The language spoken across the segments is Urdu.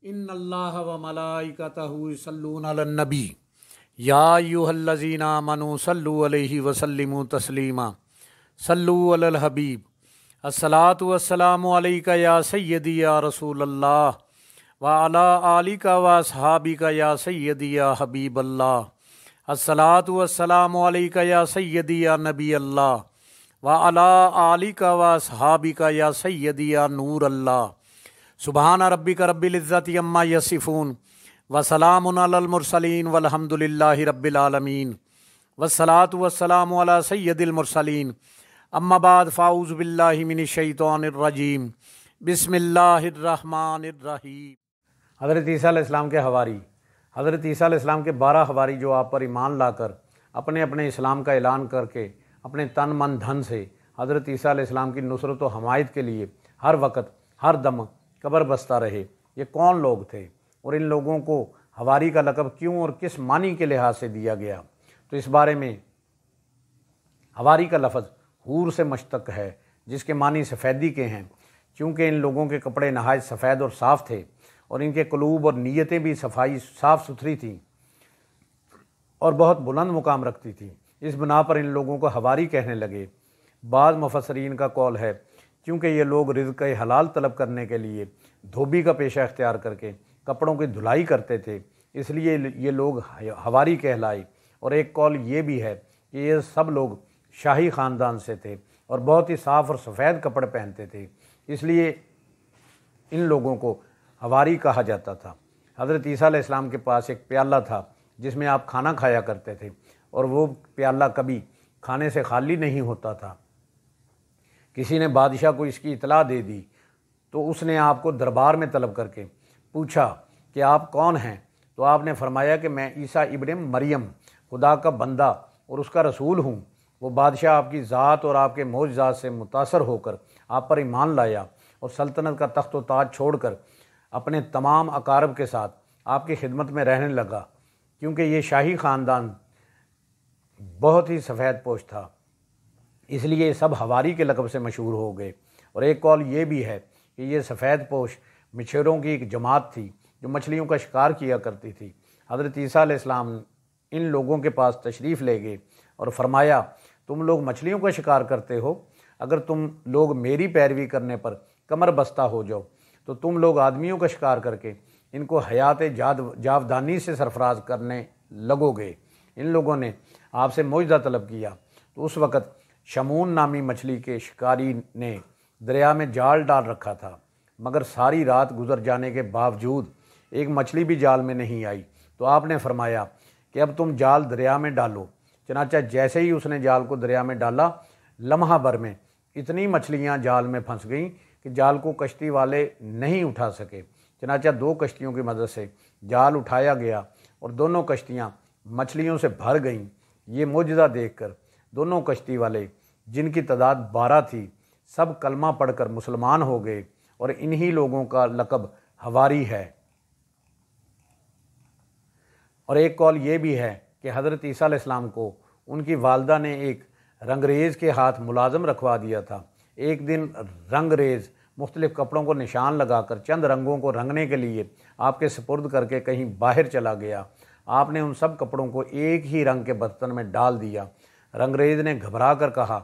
ان اللہ و ملائکتہ یصلون علی النبی یا ایھا الذین آمنوا صلوا علیہ وسلموا تسلیما صلوا علی الحبیب الصلاۃ والسلام علیک یا سیدی یا رسول اللہ وعلی آلک و اصحابک یا سیدی یا حبیب اللہ الصلاۃ والسلام علیک یا سیدی یا نبی اللہ وعلی آلک و اصحابک یا سیدی یا نور اللہ سبحان ربک رب العزت عما یصفون وسلام علی المرسلین والحمد للہ رب العالمین والصلاۃ والسلام علی سید المرسلین اما بعد فاعوذ باللہ من الشیطان الرجیم بسم اللہ الرحمن الرحیم۔ حضرت عیسیٰ علیہ السلام کے حواری، حضرت عیسیٰ علیہ السلام کے 12 حواری جو آپ پر ایمان لا کر اپنے اپنے اسلام کا اعلان کر کے اپنے تن من دھن سے حضرت عیسیٰ علیہ السلام کی نصرت و حمایت کے لیے ہر وقت ہر دم قبر بستہ رہے، یہ کون لوگ تھے اور ان لوگوں کو حواری کا لقب کیوں اور کس معنی کے لحاظ سے دیا گیا؟ تو اس بارے میں حواری کا لفظ حور سے مشتق ہے، جس کے معنی سفیدی کے ہیں، چونکہ ان لوگوں کے کپڑے نہایت سفید اور صاف تھے اور ان کے قلوب اور نیتیں بھی صاف ستھری تھیں اور بہت بلند مقام رکھتی تھیں۔ اس بنا پر ان لوگوں کو حواری کہنے لگے۔ بعض مفسرین کا قول ہے کیونکہ یہ لوگ رزق حلال طلب کرنے کے لیے دھوبی کا پیشہ اختیار کر کے کپڑوں کی دھلائی کرتے تھے، اس لیے یہ لوگ حواری کہلائے۔ اور ایک قول یہ بھی ہے کہ یہ سب لوگ شاہی خاندان سے تھے اور بہت ہی صاف اور سفید کپڑے پہنتے تھے، اس لیے ان لوگوں کو حواری کہا جاتا تھا۔ حضرت عیسیٰ علیہ السلام کے پاس ایک پیالہ تھا جس میں آپ کھانا کھایا کرتے تھے، اور وہ پیالہ کبھی کھانے سے خالی نہیں ہوتا تھا۔ کسی نے بادشاہ کو اس کی اطلاع دے دی تو اس نے آپ کو دربار میں طلب کر کے پوچھا کہ آپ کون ہیں؟ تو آپ نے فرمایا کہ میں عیسیٰ ابن مریم خدا کا بندہ اور اس کا رسول ہوں۔ وہ بادشاہ آپ کی ذات اور آپ کے معجزات سے متاثر ہو کر آپ پر ایمان لایا اور سلطنت کا تخت و تاج چھوڑ کر اپنے تمام اقارب کے ساتھ آپ کی خدمت میں رہنے لگا، کیونکہ یہ شاہی خاندان بہت ہی سفید پوش تھا، اس لیے یہ سب حواری کے لقب سے مشہور ہو گئے۔ اور ایک قول یہ بھی ہے کہ یہ سفید پوش مچھروں کی ایک جماعت تھی جو مچھلیوں کا شکار کیا کرتی تھی۔ حضرت عیسیٰ علیہ السلام ان لوگوں کے پاس تشریف لے گئے اور فرمایا، تم لوگ مچھلیوں کا شکار کرتے ہو، اگر تم لوگ میری پیروی کرنے پر کمر بستہ ہو جاؤ تو تم لوگ آدمیوں کا شکار کر کے ان کو حیات جاودانی سے سرفراز کرنے لگو گے۔ ان لوگوں نے آپ سے معجزہ طلب کیا تو اس وقت شمون نامی مچھلی کے شکاری نے دریا میں جال ڈال رکھا تھا، مگر ساری رات گزر جانے کے باوجود ایک مچھلی بھی جال میں نہیں آئی۔ تو آپ نے فرمایا کہ اب تم جال دریا میں ڈالو۔ چنانچہ جیسے ہی اس نے جال کو دریا میں ڈالا، لمحہ بھر میں اتنی مچھلیاں جال میں پھنس گئیں کہ جال کو کشتی والے نہیں اٹھا سکے۔ چنانچہ 2 کشتیوں کی مدد سے جال اٹھایا گیا اور دونوں کشتیاں مچھلیوں سے بھر گئیں۔ یہ معجزہ دیکھ کر دونوں کشتی والے، جن کی تعداد 12 تھی، سب کلمہ پڑھ کر مسلمان ہو گئے، اور انہی لوگوں کا لقب حواری ہے۔ اور ایک قول یہ بھی ہے کہ حضرت عیسیٰ علیہ السلام کو ان کی والدہ نے ایک رنگریز کے ہاتھ ملازم رکھوا دیا تھا۔ ایک دن رنگریز مختلف کپڑوں کو نشان لگا کر چند رنگوں کو رنگنے کے لیے آپ کے سپرد کر کے کہیں باہر چلا گیا۔ آپ نے ان سب کپڑوں کو ایک ہی رنگ کے برتن میں ڈال دیا۔ رنگریز نے گھبرا کر کہا،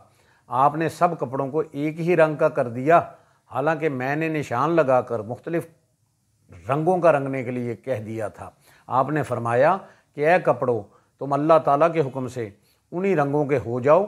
آپ نے سب کپڑوں کو ایک ہی رنگ کا کر دیا، حالانکہ میں نے نشان لگا کر مختلف رنگوں کا رنگنے کے لیے کہہ دیا تھا۔ آپ نے فرمایا کہ اے کپڑوں، تم اللہ تعالیٰ کے حکم سے انہی رنگوں کے ہو جاؤ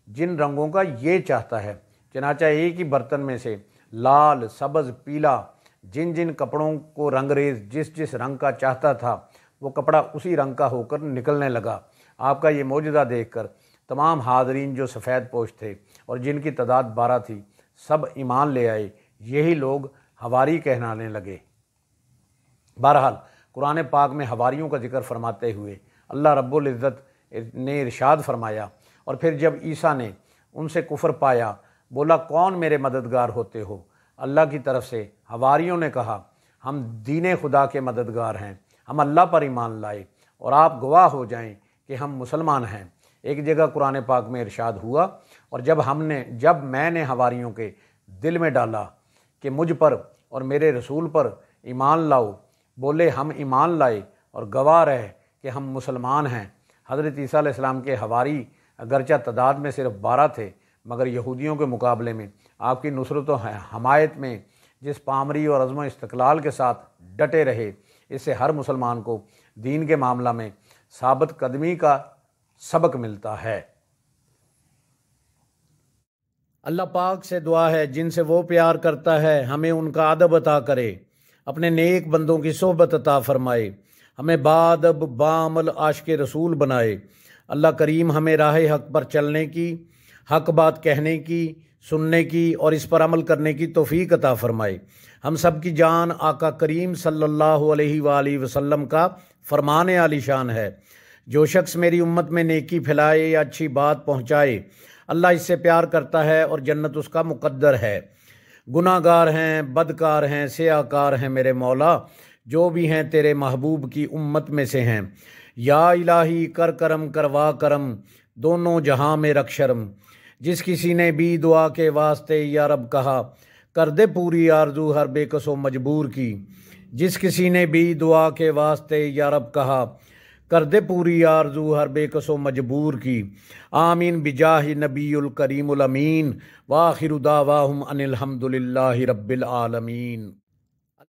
جن رنگوں کا یہ چاہتا ہے۔ چنانچہ ایک ہی برتن میں سے لال، سبز، پیلا، جن جن کپڑوں کو رنگریز جس جس رنگ کا چاہتا تھا وہ کپڑا اسی رنگ کا ہو کر نکلنے لگا۔ آپ کا یہ معجزہ دیکھ کر تمام حاضرین جو سفید پوش تھے اور جن کی تعداد 12 تھی، سب ایمان لے آئے۔ یہی لوگ حواری کہلانے لگے۔ بہرحال قرآن پاک میں حواریوں کا ذکر فرماتے ہوئے اللہ رب العزت نے ارشاد فرمایا، اور پھر جب عیسیٰ نے ان سے کفر پایا، بولا کون میرے مددگار ہوتے ہو؟ اللہ کی طرف سے حواریوں نے کہا، ہم دین خدا کے مددگار ہیں، ہم اللہ پر ایمان لائے اور آپ گواہ ہو جائیں کہ ہم مسلمان ہیں۔ ایک جگہ قرآن پاک میں ارشاد ہوا، اور جب میں نے حواریوں کے دل میں ڈالا کہ مجھ پر اور میرے رسول پر ایمان لاؤ، بولے ہم ایمان لائے اور گواہ رہے کہ ہم مسلمان ہیں۔ حضرت عیسیٰ علیہ السلام کے حواری اگرچہ تعداد میں صرف 12 تھے، مگر یہودیوں کے مقابلے میں آپ کی نصرت و حمایت میں جس پامری اور عزم و استقلال کے ساتھ ڈٹے رہے، اس سے ہر مسلمان کو دین کے معاملہ میں ثابت قدمی کا سبق ملتا ہے۔ اللہ پاک سے دعا ہے جن سے وہ پیار کرتا ہے ہمیں ان کا ادب عطا کرے، اپنے نیک بندوں کی صحبت عطا فرمائے، ہمیں بادب بعمل عاشق رسول بنائے۔ اللہ کریم ہمیں راہ حق پر چلنے کی، حق بات کہنے کی، سننے کی اور اس پر عمل کرنے کی توفیق عطا فرمائے۔ ہم سب کی جان آقا کریم صلی اللہ علیہ وآلہ وسلم کا فرمان عالی شان ہے، جو شخص میری امت میں نیکی پھیلائے یا اچھی بات پہنچائے اللہ اس سے پیار کرتا ہے اور جنت اس کا مقدر ہے۔ گناہ گار ہیں، بدکار ہیں، سیاہ کار ہیں میرے مولا، جو بھی ہیں تیرے محبوب کی امت میں سے ہیں۔ یا الہی کر کرم کروا کرم، دونوں جہاں میں رکھ شرم۔ جس کسی نے بھی دعا کے واسطے یا رب کہا، کر دے پوری آرزو ہر بے کس و مجبور کی۔ جس کسی نے بھی دعا کے واسطے یا رب کہا، کر دے پوری آرزو ہر بے کس و مجبور کی۔ آمین بجاہ نبی الکریم الامین، وآخر دعواہم ان الحمد للہ رب العالمین۔